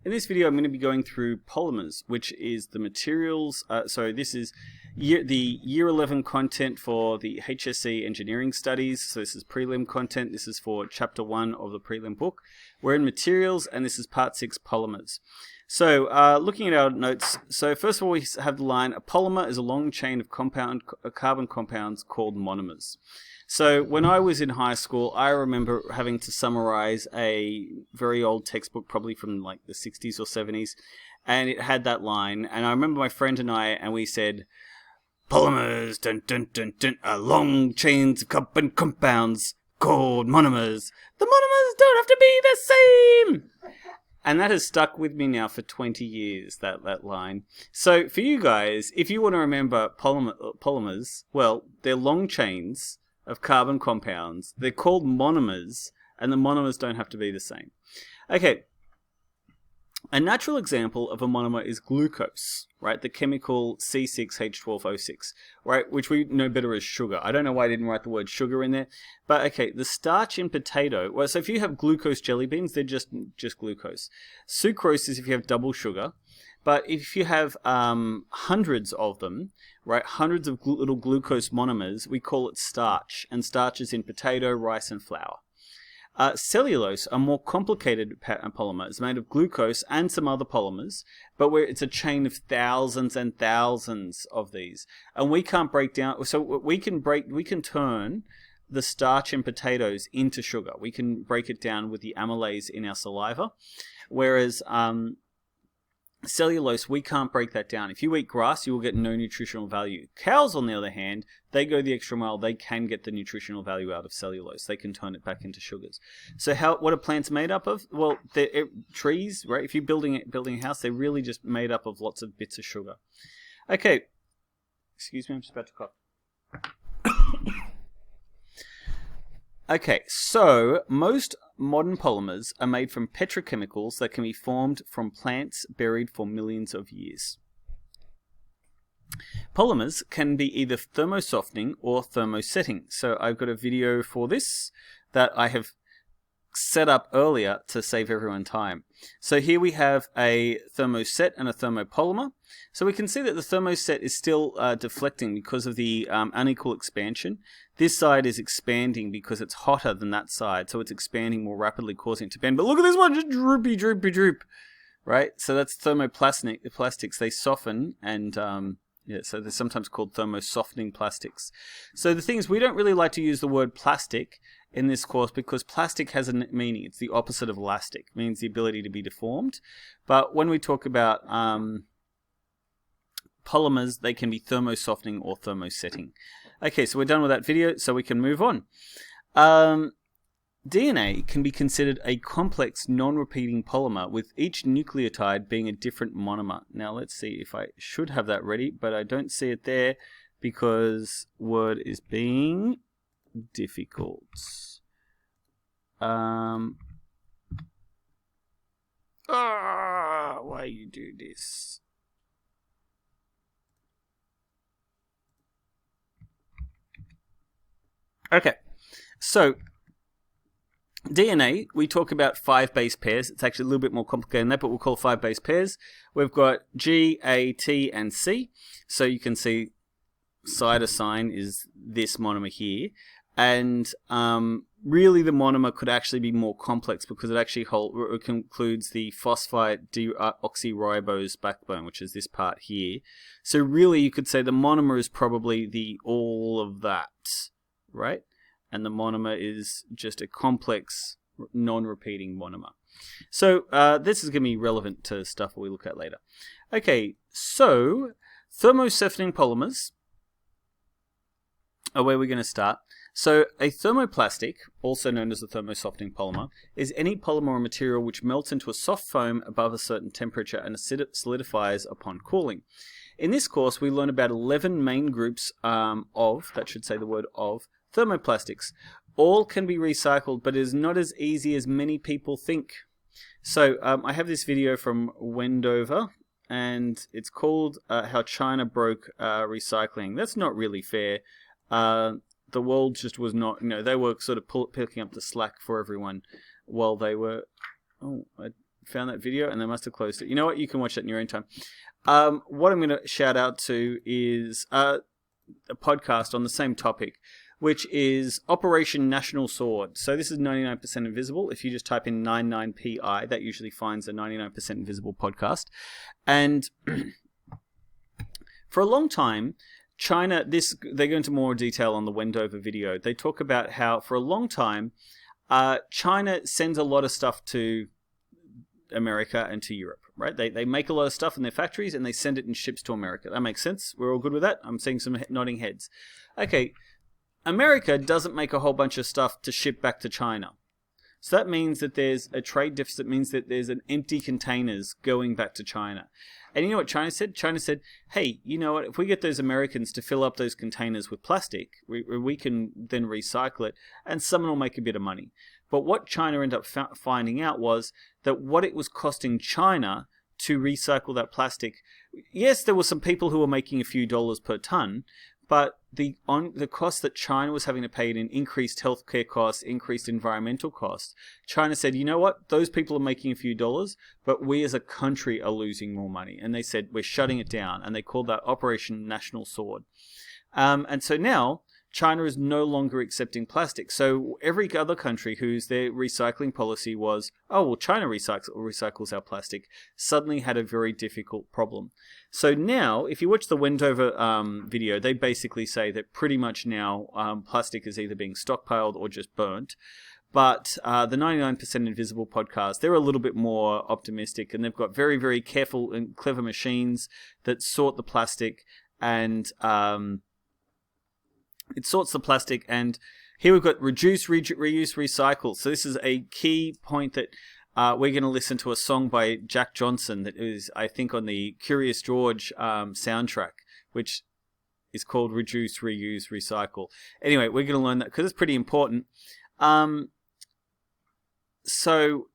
In this video I'm going to be going through polymers, which is the materials, this is the Year 11 content for the HSC Engineering Studies, so this is prelim content, this is for Chapter 1 of the prelim book. We're in materials and this is Part 6 polymers. So looking at our notes, so first of all we have the line, a polymer is a long chain of carbon compounds called monomers. So when I was in high school, I remember having to summarize a very old textbook, probably from like the 60s or 70s, and it had that line. And I remember my friend and we said, polymers, dun, dun, dun, dun, are long chains of carbon compounds called monomers. The monomers don't have to be the same. And that has stuck with me now for 20 years, that line. So for you guys, if you want to remember polymers, well, they're long chains of carbon compounds. They're called monomers, and the monomers don't have to be the same. Okay, a natural example of a monomer is glucose, right? The chemical C6H12O6, right? Which we know better as sugar. I don't know why I didn't write the word sugar in there, but okay, the starch in potato, well, so if you have glucose jelly beans, they're just glucose. Sucrose is if you have double sugar. But if you have hundreds of them, right, hundreds of little glucose monomers, we call it starch. And starch is in potato, rice, and flour. Cellulose, a more complicated polymer, is made of glucose and some other polymers, but it's a chain of thousands and thousands of these. And we can't break down, so we can turn the starch in potatoes into sugar. We can break it down with the amylase in our saliva, whereas cellulose, we can't break that down. If you eat grass, you will get no nutritional value. Cows, on the other hand, they go the extra mile. They can get the nutritional value out of cellulose. They can turn it back into sugars. So what are plants made up of? Well, trees, right? If you're building a house, they're really just made up of lots of bits of sugar. Okay. Excuse me, I'm just about to cough. Okay, so most modern polymers are made from petrochemicals that can be formed from plants buried for millions of years. Polymers can be either thermosoftening or thermosetting. So I've got a video for this that I have set up earlier to save everyone time. So here we have a thermoset and a thermopolymer. So we can see that the thermoset is still deflecting because of the unequal expansion. This side is expanding because it's hotter than that side, so it's expanding more rapidly, causing it to bend. But look at this one, just droopy, droopy, droop. Right? So that's thermoplastics. They soften and yeah, so they're sometimes called thermosoftening plastics. So the thing is, we don't really like to use the word plastic in this course because plastic has a meaning. It's the opposite of elastic. It means the ability to be deformed. But when we talk about polymers, they can be thermosoftening or thermosetting. Okay, so we're done with that video, so we can move on. DNA can be considered a complex, non-repeating polymer, with each nucleotide being a different monomer. Now, let's see if I should have that ready, but I don't see it there because Word is being difficult. Why you do this? Okay, so DNA, we talk about 5 base pairs. It's actually a little bit more complicated than that, but we'll call 5 base pairs. We've got G, A, T, and C. So you can see cytosine is this monomer here. And really the monomer could actually be more complex because it actually includes the phosphate deoxyribose backbone, which is this part here. So really you could say the monomer is probably the all of that, right? And the monomer is just a complex, non-repeating monomer. So this is going to be relevant to stuff we look at later. Okay, so thermosoftening polymers are where we're going to start. So a thermoplastic, also known as a thermosoftening polymer, is any polymer or material which melts into a soft foam above a certain temperature and solidifies upon cooling. In this course, we learn about 11 main groups that should say the word of, thermoplastics. All can be recycled, but it is not as easy as many people think. So I have this video from Wendover, and it's called How China Broke Recycling. That's not really fair. The world just was not, they were sort of picking up the slack for everyone while they were, found that video and they must have closed it. You know what? You can watch that in your own time. What I'm going to shout out to is a podcast on the same topic, which is Operation National Sword. So this is 99% Invisible. If you just type in 99PI, that usually finds a 99% Invisible podcast. And for a long time, China, they go into more detail on the Wendover video. They talk about how for a long time, China sends a lot of stuff to America and to Europe, right? They make a lot of stuff in their factories and they send it in ships to America. That makes sense? We're all good with that? I'm seeing some nodding heads. Okay. America doesn't make a whole bunch of stuff to ship back to China. So that means that there's a trade deficit, means that there's an empty containers going back to China. And you know what China said? China said, hey, you know what? If we get those Americans to fill up those containers with plastic, we can then recycle it and someone will make a bit of money. But what China ended up finding out was that what it was costing China to recycle that plastic, yes, there were some people who were making a few dollars per ton, but the cost that China was having to pay in increased healthcare costs, increased environmental costs, China said, you know what? Those people are making a few dollars, but we as a country are losing more money. And they said, we're shutting it down. And they called that Operation National Sword. And so now China is no longer accepting plastic. So every other country whose their recycling policy was, oh, well, China recycles our plastic, suddenly had a very difficult problem. So now, if you watch the Wendover video, they basically say that pretty much now plastic is either being stockpiled or just burnt. But the 99% Invisible podcast, they're a little bit more optimistic, and they've got very, very careful and clever machines that sort the plastic, and it sorts the plastic. And here we've got reduce, reuse, recycle. So this is a key point that we're going to listen to a song by Jack Johnson that is, I think, on the Curious George soundtrack, which is called Reduce, Reuse, Recycle. Anyway, we're going to learn that because it's pretty important. So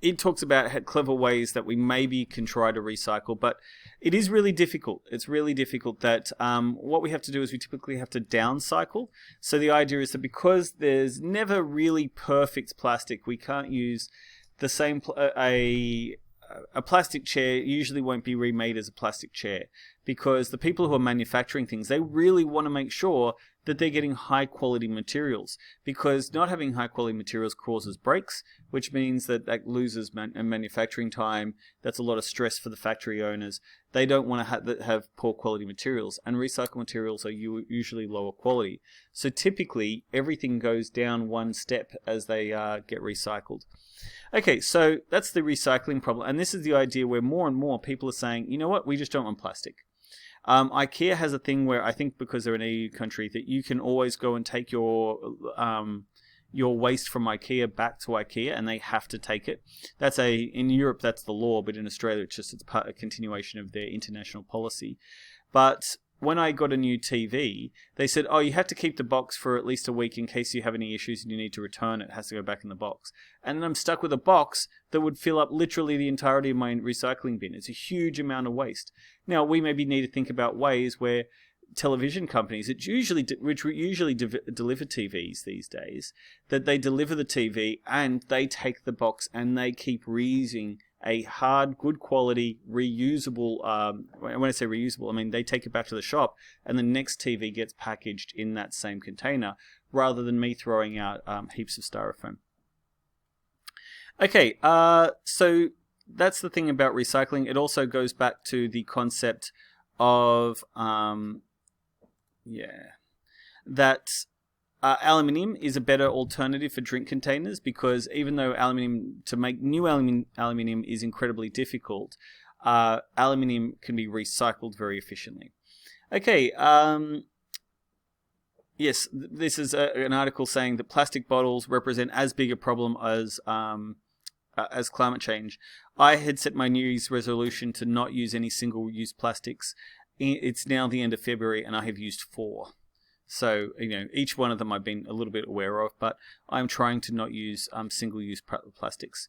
it talks about clever ways that we maybe can try to recycle, but it is really difficult. It's really difficult that what we have to do is we typically have to downcycle. So the idea is that because there's never really perfect plastic, we can't use the same, a plastic chair usually won't be remade as a plastic chair, because the people who are manufacturing things, they really want to make sure that they're getting high quality materials, because not having high quality materials causes breaks, which means that loses manufacturing time. That's a lot of stress for the factory owners. They don't want to have poor quality materials, and recycled materials are usually lower quality. So typically everything goes down one step as they get recycled. Okay, so that's the recycling problem, and this is the idea where more and more people are saying, you know what, we just don't want plastic. IKEA has a thing where I think because they're an EU country that you can always go and take your waste from IKEA back to IKEA, and they have to take it. In Europe that's the law, but in Australia it's a continuation of their international policy. But when I got a new TV, they said, oh, you have to keep the box for at least a week in case you have any issues and you need to return it. It has to go back in the box. And then I'm stuck with a box that would fill up literally the entirety of my recycling bin. It's a huge amount of waste. Now, we maybe need to think about ways where television companies, which usually deliver TVs these days, that they deliver the TV and they take the box and they keep reusing a hard, good quality, reusable, when I say reusable, I mean they take it back to the shop and the next TV gets packaged in that same container, rather than me throwing out heaps of styrofoam. Okay, so that's the thing about recycling. It also goes back to the concept of, that aluminium is a better alternative for drink containers, because even though to make new aluminium is incredibly difficult, aluminium can be recycled very efficiently. Okay, yes, this is an article saying that plastic bottles represent as big a problem as climate change. I had set my New Year's resolution to not use any single-use plastics. It's now the end of February and I have used 4. So, each one of them I've been a little bit aware of, but I'm trying to not use single-use plastics.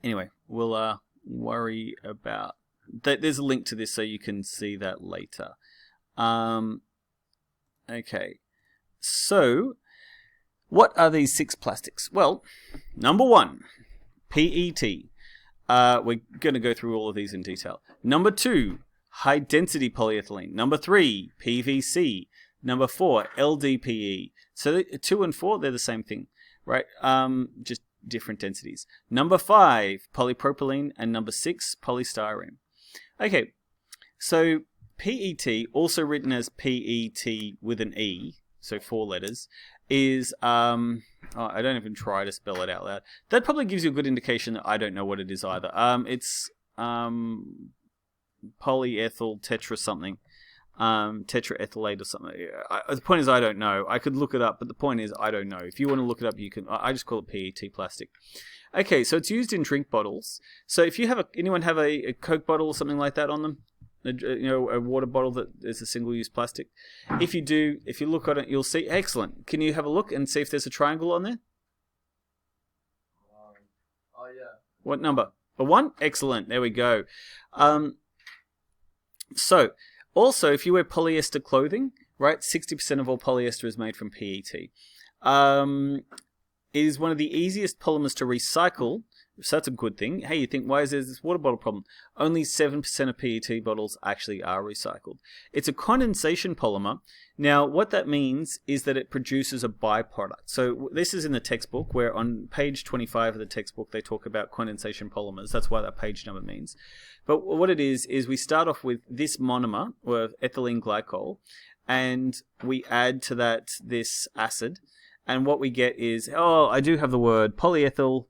Anyway, we'll worry about that. There's a link to this so you can see that later. Okay, so What are these 6 plastics? Well, number 1, PET. We're going to go through all of these in detail. Number 2, high density polyethylene. Number 3, PVC. Number 4, LDPE. So 2 and 4, they're the same thing, right? Just different densities. Number 5, polypropylene, and number 6, polystyrene. Okay, so PET, also written as PET with an E, so 4 letters, is, I don't even try to spell it out loud. That probably gives you a good indication that I don't know what it is either. It's polyethyl tetra something. Tetraethylate or something. The point is I don't know. I could look it up, but the point is I don't know. If you want to look it up, you can. I just call it PET plastic. Okay, so it's used in drink bottles. So if you have anyone have a Coke bottle or something like that on them, a water bottle that is a single-use plastic. If you do, if you look at it, you'll see. Excellent. Can you have a look and see if there's a triangle on there? Oh yeah. What number? A 1? Excellent. There we go. So. Also, if you wear polyester clothing, right, 60% of all polyester is made from PET. It is one of the easiest polymers to recycle, so that's a good thing. Hey, you think, why is there this water bottle problem? Only 7% of PET bottles actually are recycled. It's a condensation polymer. Now, what that means is that it produces a byproduct. So this is in the textbook, where on page 25 of the textbook, they talk about condensation polymers. That's why that page number means. But what it is we start off with this monomer, or ethylene glycol, and we add to that this acid. And what we get is, I do have the word, polyethyl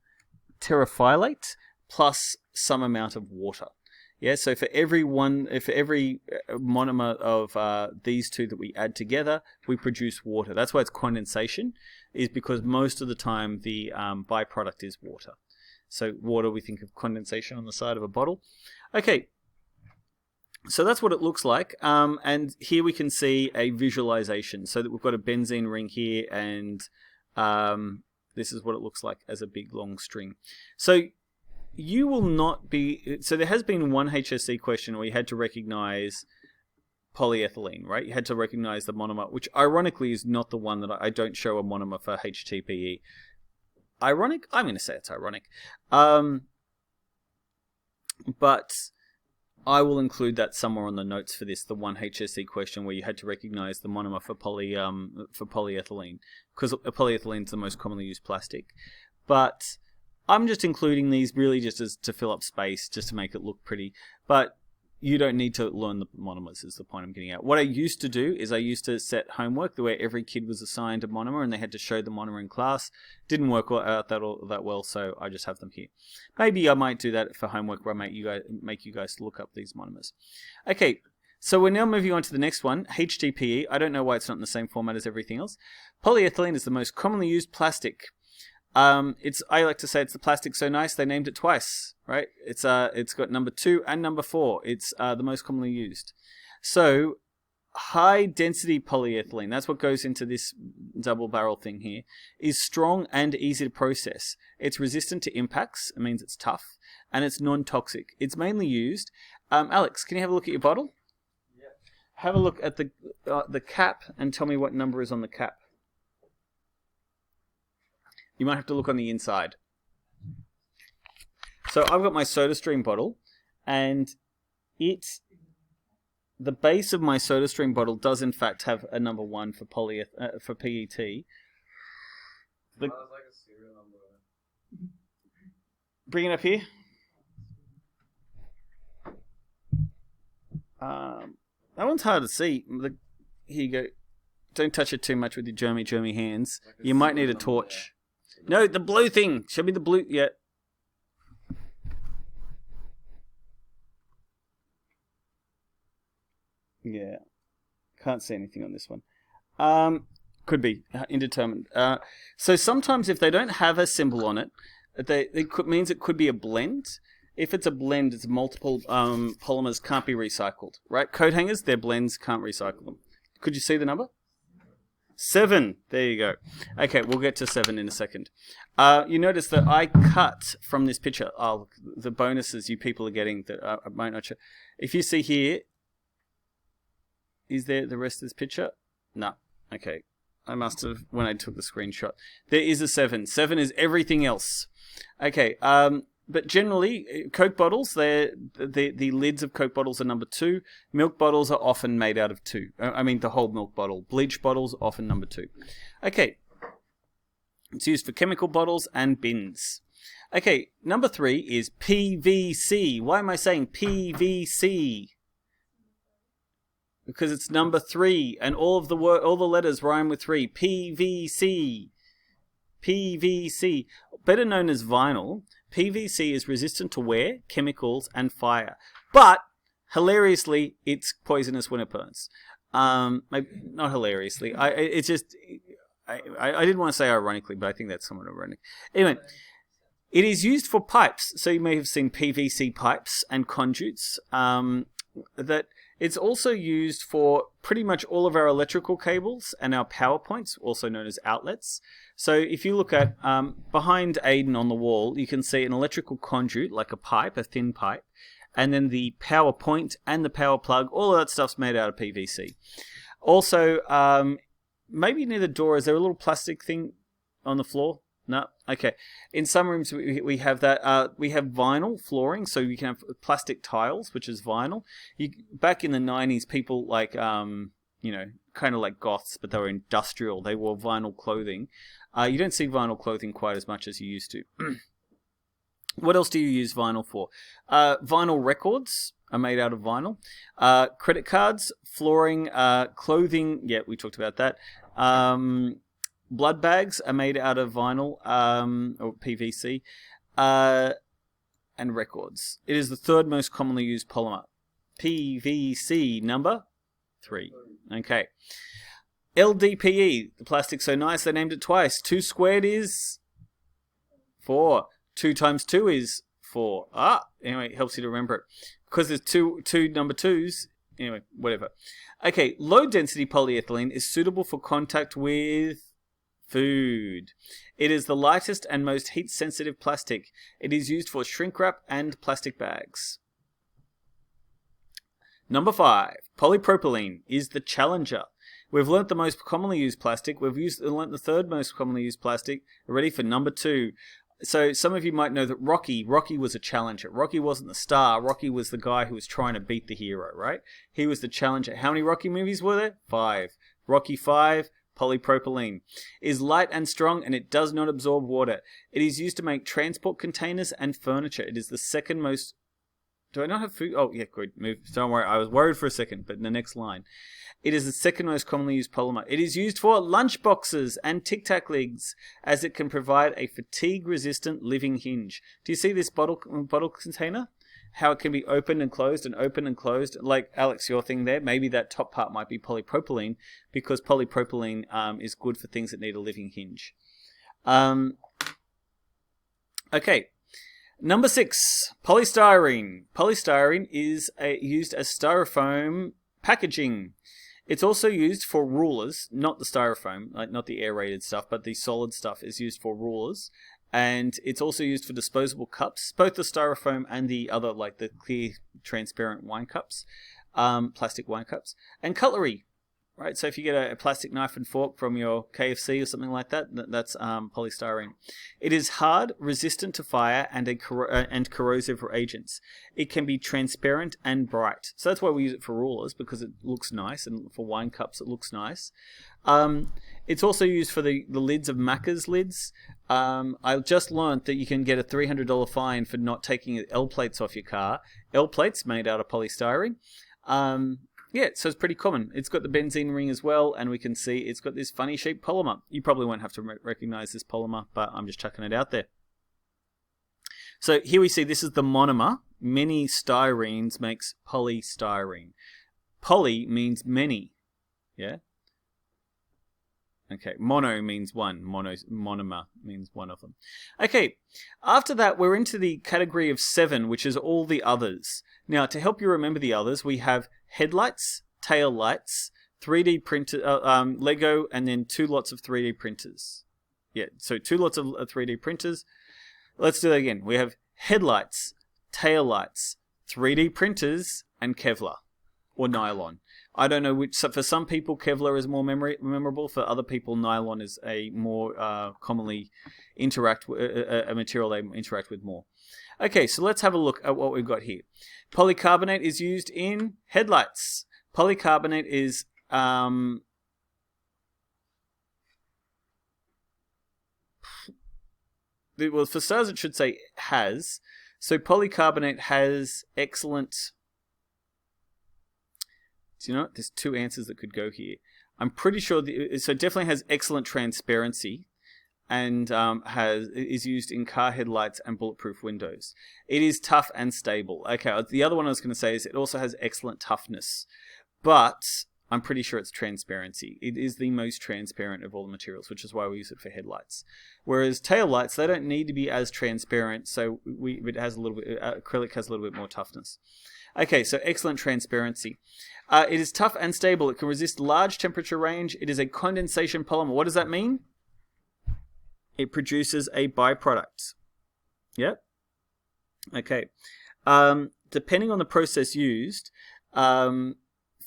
terephthalate plus some amount of water. Yeah, so for every monomer of these two that we add together, we produce water. That's why it's condensation, is because most of the time the byproduct is water. So water, we think of condensation on the side of a bottle. Okay, so that's what it looks like. And here we can see a visualization. So that we've got a benzene ring here, and this is what it looks like as a big long string. So you will not be... So there has been one HSC question where you had to recognize polyethylene, right? You had to recognize the monomer, which ironically is not the one that I don't show a monomer for HTPE. Ironic? I'm going to say it's ironic. But I will include that somewhere on the notes for this, the one HSC question where you had to recognize the monomer for polyethylene, because polyethylene is the most commonly used plastic. But I'm just including these really just as to fill up space, just to make it look pretty. But you don't need to learn the monomers, is the point I'm getting at. What I used to do is I used to set homework where every kid was assigned a monomer and they had to show the monomer in class. Didn't work out that well, so I just have them here. Maybe I might do that for homework where I make you guys look up these monomers. Okay, so we're now moving on to the next one, HDPE. I don't know why it's not in the same format as everything else. Polyethylene is the most commonly used plastic. I like to say it's the plastic so nice they named it twice, right? It's got number 2 and number 4. It's the most commonly used. So high density polyethylene, that's what goes into this double barrel thing here, is strong and easy to process. It's resistant to impacts, it means it's tough, and it's non-toxic. It's mainly used. Alex, can you have a look at your bottle? Yeah. Have a look at the cap and tell me what number is on the cap. You might have to look on the inside. So I've got my SodaStream bottle, and the base of my SodaStream bottle does in fact have a number 1 for PET. Sounds like a serial number. Bring it up here. That one's hard to see. Here you go. Don't touch it too much with your germy hands. Like you might need a torch. No, the blue thing. Show me the blue. Yeah. Yeah. Can't see anything on this one. Could be indeterminate. So sometimes if they don't have a symbol on it, means it could be a blend. If it's a blend, it's multiple polymers can't be recycled. Right? Coat hangers, their blends can't recycle them. Could you see the number? 7. There you go. Okay, we'll get to 7 in a second. You notice that I cut from this picture. Oh, the bonuses you people are getting that I might not show. If you see here, is there the rest of this picture? No. Okay. I must have when I took the screenshot. There is a 7. 7 is everything else. Okay. But generally, Coke bottles, the lids of Coke bottles are number 2. Milk bottles are often made out of 2. I mean, the whole milk bottle. Bleach bottles, often number 2. Okay. It's used for chemical bottles and bins. Okay, number 3 is PVC. Why am I saying PVC? Because it's number 3, and all the letters rhyme with 3. PVC. PVC. Better known as vinyl. PVC is resistant to wear, chemicals, and fire. But, hilariously, it's poisonous when it burns. Maybe not hilariously. I didn't want to say ironically, but I think that's somewhat ironic. Anyway, it is used for pipes. So you may have seen PVC pipes and conduits. That it's also used for pretty much all of our electrical cables and our power points, also known as outlets. So if you look at behind Aiden on the wall, you can see an electrical conduit, like a pipe, a thin pipe, and then the power point and the power plug, all of that stuff's made out of PVC. Also, maybe near the door, is there a little plastic thing on the floor? No? Okay. In some rooms, we have that. We have vinyl flooring, so you can have plastic tiles, which is vinyl. Back in the 90s, people like, kind of like goths, but they were industrial. They wore vinyl clothing. You don't see vinyl clothing quite as much as you used to. What else do you use vinyl for? Vinyl records are made out of vinyl. Credit cards, flooring, clothing. Yeah, we talked about that. Blood bags are made out of vinyl or PVC, and records. It is the 3rd most commonly used polymer. PVC number 3. Okay. LDPE, the plastic so nice they named it twice. 2 squared is 4. 2 times 2 is 4. Anyway, it helps you to remember it. Because there's two number 2s. Anyway, whatever. Okay, low density polyethylene is suitable for contact with food. It is the lightest and most heat sensitive plastic. It is used for shrink wrap and plastic bags. Number 5, polypropylene is the challenger. We've learnt the most commonly used plastic. We've learnt the 3rd most commonly used plastic. We're ready for number 2. So some of you might know that Rocky was a challenger. Rocky wasn't the star. Rocky was the guy who was trying to beat the hero, right? He was the challenger. How many Rocky movies were there? 5. Rocky 5. Polypropylene is light and strong, and it does not absorb water. It is used to make transport containers and furniture. It is the 2nd most... Do I not have food? Oh, yeah, good. Move. Don't worry. I was worried for a second, but in the next line. It is the 2nd most commonly used polymer. It is used for lunch boxes and Tic Tac lids, as it can provide a fatigue-resistant living hinge. Do you see this bottle container? How it can be opened and closed and opened and closed. Like, Alex, your thing there, maybe that top part might be polypropylene, because polypropylene is good for things that need a living hinge. Okay. Number 6, polystyrene. Polystyrene is used as styrofoam packaging. It's also used for rulers, not the styrofoam, like not the aerated stuff, but the solid stuff is used for rulers. And it's also used for disposable cups, both the styrofoam and the other, like the clear, transparent wine cups, plastic wine cups, and cutlery, right? So if you get a plastic knife and fork from your KFC or something like that, that's polystyrene. It is hard, resistant to fire, and corrosive agents. It can be transparent and bright. So that's why we use it for rulers, because it looks nice, and for wine cups it looks nice. It's also used for the lids of Macca's lids. I just learnt that you can get a $300 fine for not taking L plates off your car. L plates made out of polystyrene. Yeah, so it's pretty common. It's got the benzene ring as well, and we can see it's got this funny shaped polymer. You probably won't have to recognize this polymer, but I'm just chucking it out there. So here we see this is the monomer. Many styrenes makes polystyrene. Poly means many. Yeah? Okay, mono means one. Monomer means one of them. Okay, after that, we're into the category of 7, which is all the others. Now, to help you remember the others, we have headlights, tail lights, 3D printer, Lego, and then 2 lots of 3D printers. Yeah, so 2 lots of 3D printers. Let's do that again. We have headlights, tail lights, 3D printers, and Kevlar, or nylon. I don't know which. So for some people, Kevlar is more memorable. For other people, nylon is a more commonly a material they interact with more. Okay, so let's have a look at what we've got here. Polycarbonate is used in headlights. Polycarbonate is well, for stars it should say has. So polycarbonate has excellent. Do you know what? There's two answers that could go here. I'm pretty sure so it definitely has excellent transparency, and is used in car headlights and bulletproof windows. It is tough and stable. Okay, the other one I was going to say is it also has excellent toughness, but I'm pretty sure it's transparency. It is the most transparent of all the materials, which is why we use it for headlights. Whereas tail lights, they don't need to be as transparent, so it has a little bit. Acrylic has a little bit more toughness. Okay, so excellent transparency. It is tough and stable. It can resist large temperature range. It is a condensation polymer. What does that mean? It produces a byproduct. Yep. Okay. Depending on the process used, phenyl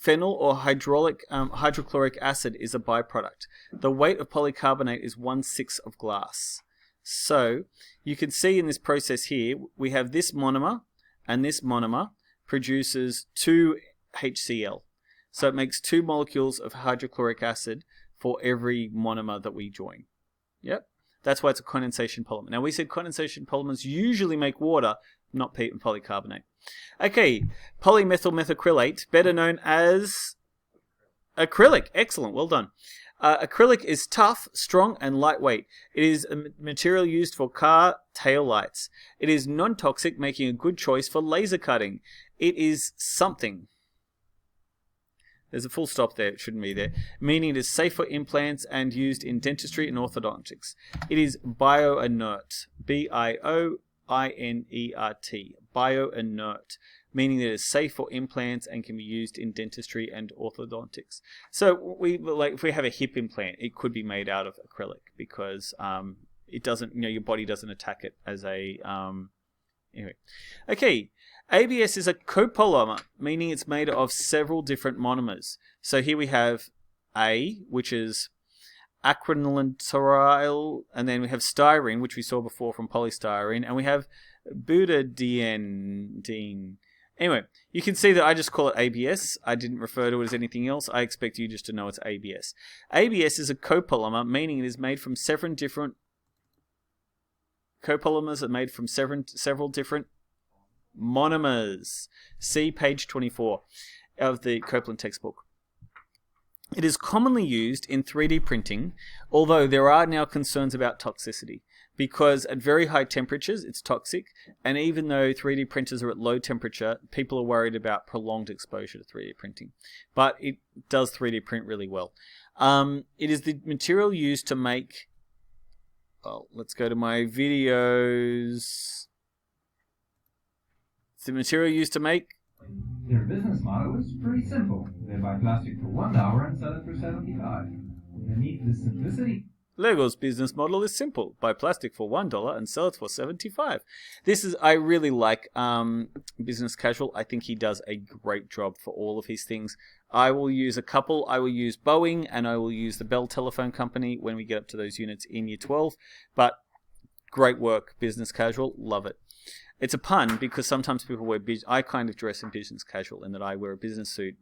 or hydrochloric acid is a byproduct. The weight of polycarbonate is 1/6 of glass. So you can see in this process here, we have this monomer, and this monomer produces 2 HCl. So it makes 2 molecules of hydrochloric acid for every monomer that we join. Yep. That's why it's a condensation polymer. Now we said condensation polymers usually make water, not polycarbonate. Okay, polymethyl methacrylate, better known as acrylic. Excellent, well done. Acrylic is tough, strong, and lightweight. It is a material used for car tail lights. It is non-toxic, making a good choice for laser cutting. It is something. There's a full stop there, it shouldn't be there. Meaning it is safe for implants and used in dentistry and orthodontics. It is bioinert. BIOINERT. Bioinert. Meaning that it is safe for implants and can be used in dentistry and orthodontics. So if we have a hip implant, it could be made out of acrylic because it doesn't, your body doesn't attack it as a anyway. Okay. ABS is a copolymer, meaning it's made of several different monomers. So here we have A, which is acrylonitrile, and then we have styrene, which we saw before from polystyrene, and we have butadiene. Anyway, you can see that I just call it ABS. I didn't refer to it as anything else. I expect you just to know it's ABS. ABS is a copolymer, meaning it is made from several different copolymers are made from several different monomers. See page 24 of the Copeland textbook. It is commonly used in 3D printing, although there are now concerns about toxicity, because at very high temperatures it's toxic, and even though 3D printers are at low temperature, people are worried about prolonged exposure to 3D printing. But it does 3D print really well. It is the material used to make, well, let's go to my videos. It's the material used to make. Their business model is pretty simple. They buy plastic for $1 and sell it for $75. Beneath this simplicity, Lego's business model is simple. Buy plastic for $1 and sell it for $75. I really like Business Casual. I think he does a great job for all of his things. I will use a couple. I will use Boeing and I will use the Bell Telephone Company when we get up to those units in year 12. But great work, Business Casual. Love it. It's a pun because sometimes people wear I kind of dress in business casual in that I wear a business suit,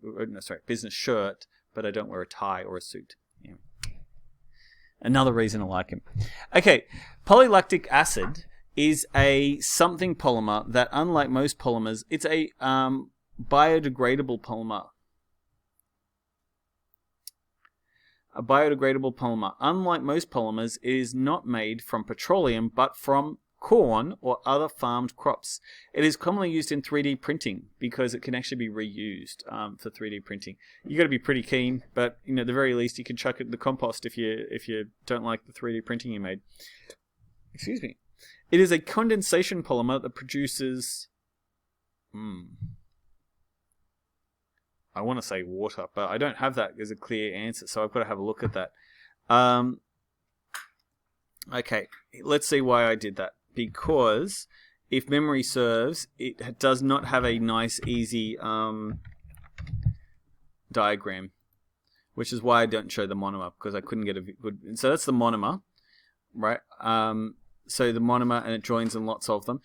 business shirt, but I don't wear a tie or a suit. Yeah. Another reason I like him. Okay, polylactic acid is a something polymer that, unlike most polymers, it's a biodegradable polymer. A biodegradable polymer. Unlike most polymers, it is not made from petroleum, but from corn or other farmed crops. It is commonly used in 3D printing because it can actually be reused for 3D printing. You got to be pretty keen, but at the very least you can chuck it in the compost if you don't like the 3D printing you made. Excuse me. It is a condensation polymer that produces I want to say water, but I don't have that as a clear answer, so I've got to have a look at that. Okay, let's see why I did that. Because if memory serves, it does not have a nice, easy diagram, which is why I don't show the monomer, because I couldn't get a good... So that's the monomer, right? So the monomer, and it joins in lots of them.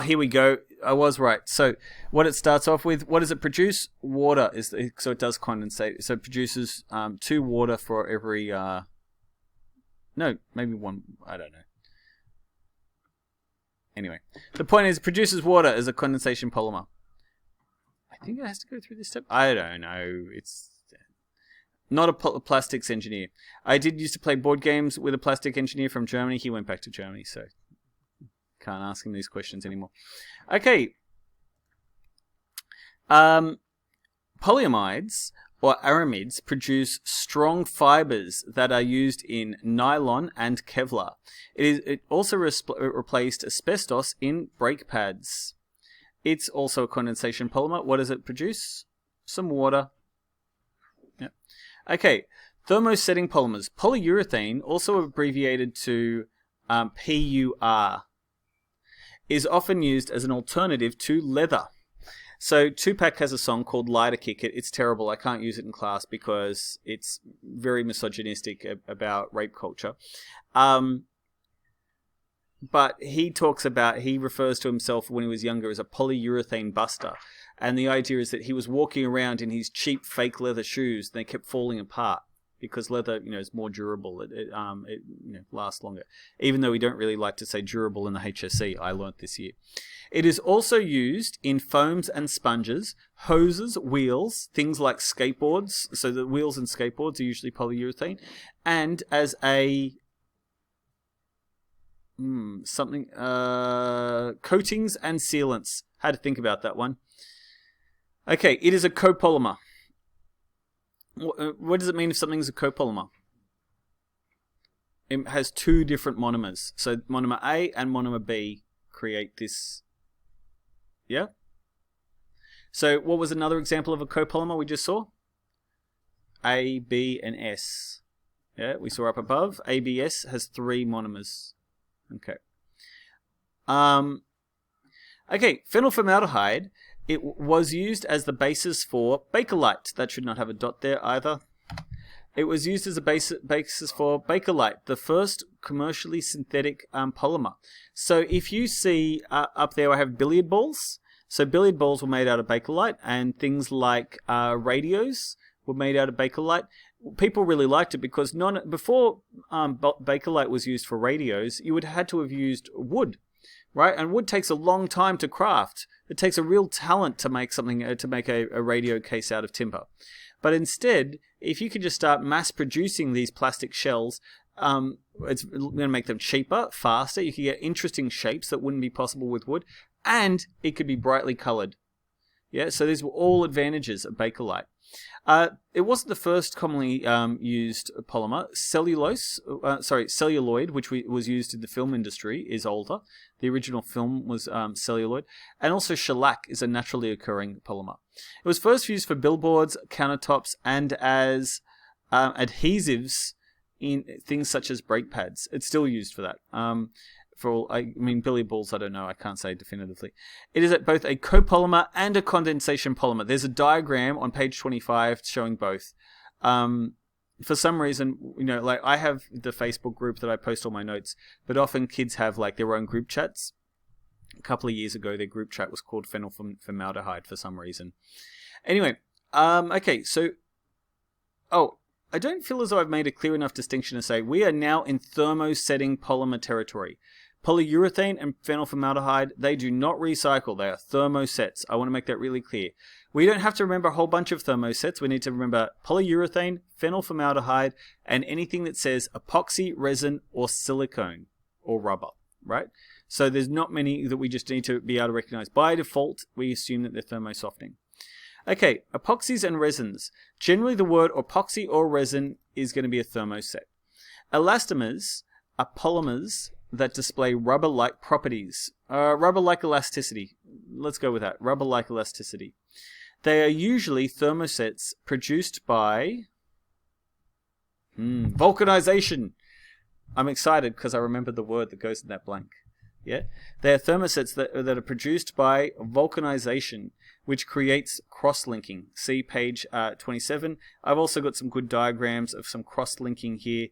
Here we go. I was right. So what it starts off with, what does it produce? Water. So it does condensate. So it produces 2 water for every... no, maybe 1. I don't know. Anyway, the point is it produces water as a condensation polymer. I think it has to go through this step. I don't know. It's not a plastics engineer. I did used to play board games with a plastic engineer from Germany. He went back to Germany, so can't ask him these questions anymore. Okay. Polyamides or aramids produce strong fibers that are used in nylon and Kevlar. It also replaced asbestos in brake pads. It's also a condensation polymer. What does it produce? Some water. Yep. Okay, thermosetting polymers. Polyurethane, also abbreviated to PUR, is often used as an alternative to leather. So Tupac has a song called Lie to Kick It. It's terrible. I can't use it in class because it's very misogynistic about rape culture. But he refers to himself when he was younger as a polyurethane buster. And the idea is that he was walking around in his cheap fake leather shoes. And they kept falling apart because leather, is more durable. It lasts longer. Even though we don't really like to say durable in the HSC, I learnt this year. It is also used in foams and sponges, hoses, wheels, things like skateboards. So the wheels and skateboards are usually polyurethane. And as a... coatings and sealants. Had to think about that one. Okay, it is a copolymer. What does it mean if something's a copolymer? It has 2 different monomers. So monomer A and monomer B create this. Yeah? So what was another example of a copolymer we just saw? A, B, and S. Yeah, we saw up above. ABS has 3 monomers. Okay. Okay, phenyl formaldehyde. It was used as the basis for Bakelite. That should not have a dot there either. It was used as a basis for Bakelite, the first commercially synthetic polymer. So if you see up there, I have billiard balls. So billiard balls were made out of Bakelite, and things like radios were made out of Bakelite. People really liked it because before Bakelite was used for radios, you would have had to have used wood, right? And wood takes a long time to craft. It takes a real talent to make something to make a radio case out of timber. But instead, if you could just start mass producing these plastic shells, it's going to make them cheaper, faster. You could get interesting shapes that wouldn't be possible with wood, and it could be brightly colored. Yeah, so these were all advantages of Bakelite. It wasn't the first commonly used polymer. Celluloid, which was used in the film industry, is older. The original film was celluloid. And also shellac is a naturally occurring polymer. It was first used for billboards, countertops, and as adhesives in things such as brake pads. It's still used for that. Billiard balls, I don't know. I can't say definitively. It is both a copolymer and a condensation polymer. There's a diagram on page 25 showing both. For some reason, like I have the Facebook group that I post all my notes, but often kids have like their own group chats. A couple of years ago, their group chat was called Phenyl Formaldehyde for some reason. Anyway, okay, so... Oh, I don't feel as though I've made a clear enough distinction to say we are now in thermosetting polymer territory. Polyurethane and phenyl formaldehyde, they do not recycle. They are thermosets. I want to make that really clear. We don't have to remember a whole bunch of thermosets. We need to remember polyurethane, phenyl formaldehyde, and anything that says epoxy, resin, or silicone, or rubber, right? So there's not many that we just need to be able to recognize. By default, we assume that they're thermosoftening. Okay, epoxies and resins. Generally, the word epoxy or resin is going to be a thermoset. Elastomers are polymers that display rubber-like properties. Rubber-like elasticity. Let's go with that. Rubber-like elasticity. They are usually thermosets produced by vulcanization. I'm excited because I remembered the word that goes in that blank. Yeah, they are thermosets that are produced by vulcanization, which creates cross-linking. See page 27. I've also got some good diagrams of some cross-linking here.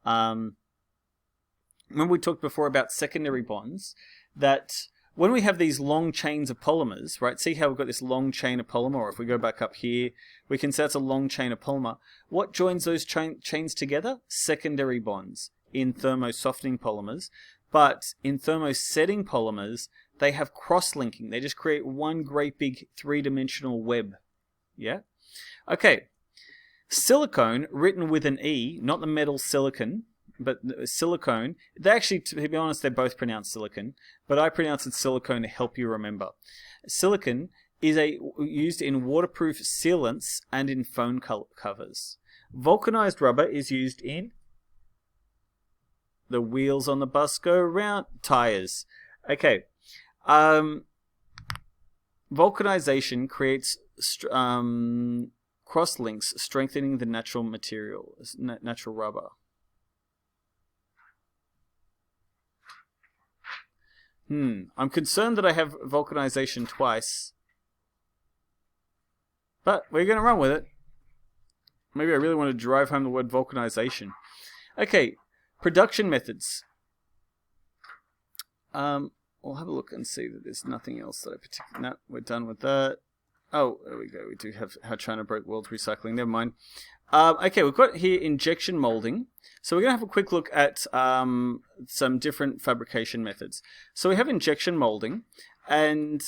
Remember we talked before about secondary bonds, that when we have these long chains of polymers, right, see how we've got this long chain of polymer, or if we go back up here, we can say it's a long chain of polymer. What joins those chains together? Secondary bonds in thermosoftening polymers. But in thermosetting polymers, they have cross-linking. They just create one great big three-dimensional web. Yeah? Okay. Silicone, written with an E, not the metal silicon, but silicone. They actually, to be honest, they're both pronounced silicon, but I pronounce it silicone to help you remember. Silicon is used in waterproof sealants and in phone covers. Vulcanized rubber is used in the wheels on the bus go round. Tires. Okay. Vulcanization creates cross links, strengthening the natural material, natural rubber. I'm concerned that I have vulcanization twice, but we're going to run with it. Maybe I really want to drive home the word vulcanization. Okay. Production methods. We'll have a look and see that there's nothing else that I particularly... No, we're done with that. Oh, there we go. We do have how China broke world recycling. Never mind. Okay, we've got here injection molding. So we're going to have a quick look at some different fabrication methods. So we have injection molding, and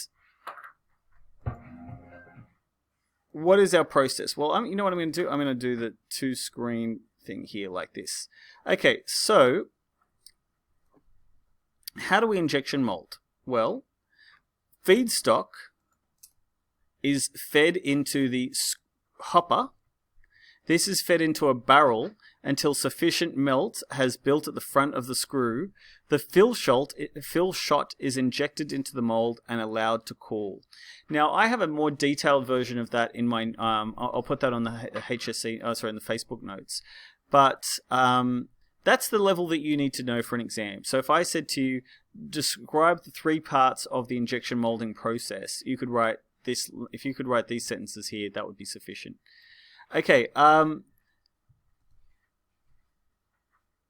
what is our process? Well, you know what I'm going to do? I'm going to do the two-screen thing here like this. Okay, so how do we injection mold? Well, feedstock is fed into the hopper. This is fed into a barrel until sufficient melt has built at the front of the screw. The fill shot is injected into the mold and allowed to cool. Now, I have a more detailed version of that in my. I'll put that on the HSC. In the Facebook notes. But that's the level that you need to know for an exam. So if I said to you, describe the 3 parts of the injection molding process, you could write this. If you could write these sentences here, that would be sufficient. Okay.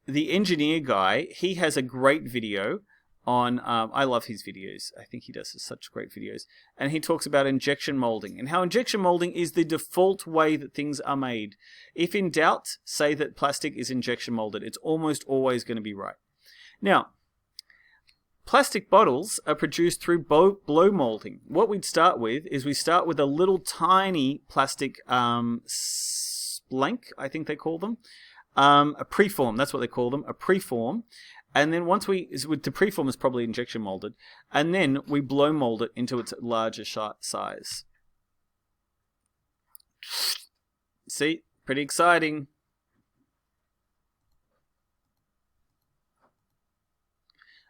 The engineer guy, he has a great video on, I love his videos. I think he does such great videos. And he talks about injection molding and how injection molding is the default way that things are made. If in doubt, say that plastic is injection molded. It's almost always going to be right. Now, plastic bottles are produced through blow molding. What we'd start with is we start with a little tiny plastic splank, I think they call them. A preform, that's what they call them, a preform. And then once the preform is probably injection molded, and then we blow mold it into its larger size. See, pretty exciting.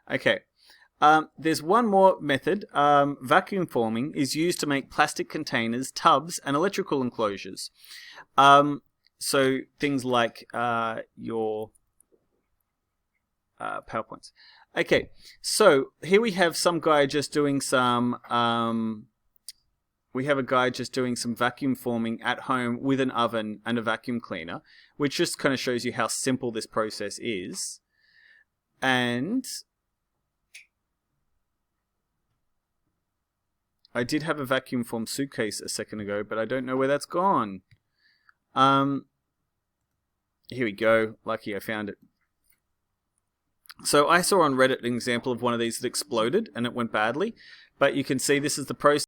Okay. There's one more method. Vacuum forming is used to make plastic containers, tubs, and electrical enclosures. So things like your PowerPoints. Okay, so here we have some guy just doing some. We have a guy just doing some vacuum forming at home with an oven and a vacuum cleaner, which just kind of shows you how simple this process is. And I did have a vacuum form suitcase a second ago, but I don't know where that's gone. Here we go. Lucky I found it. So I saw on Reddit an example of one of these that exploded and it went badly. But you can see this is the process.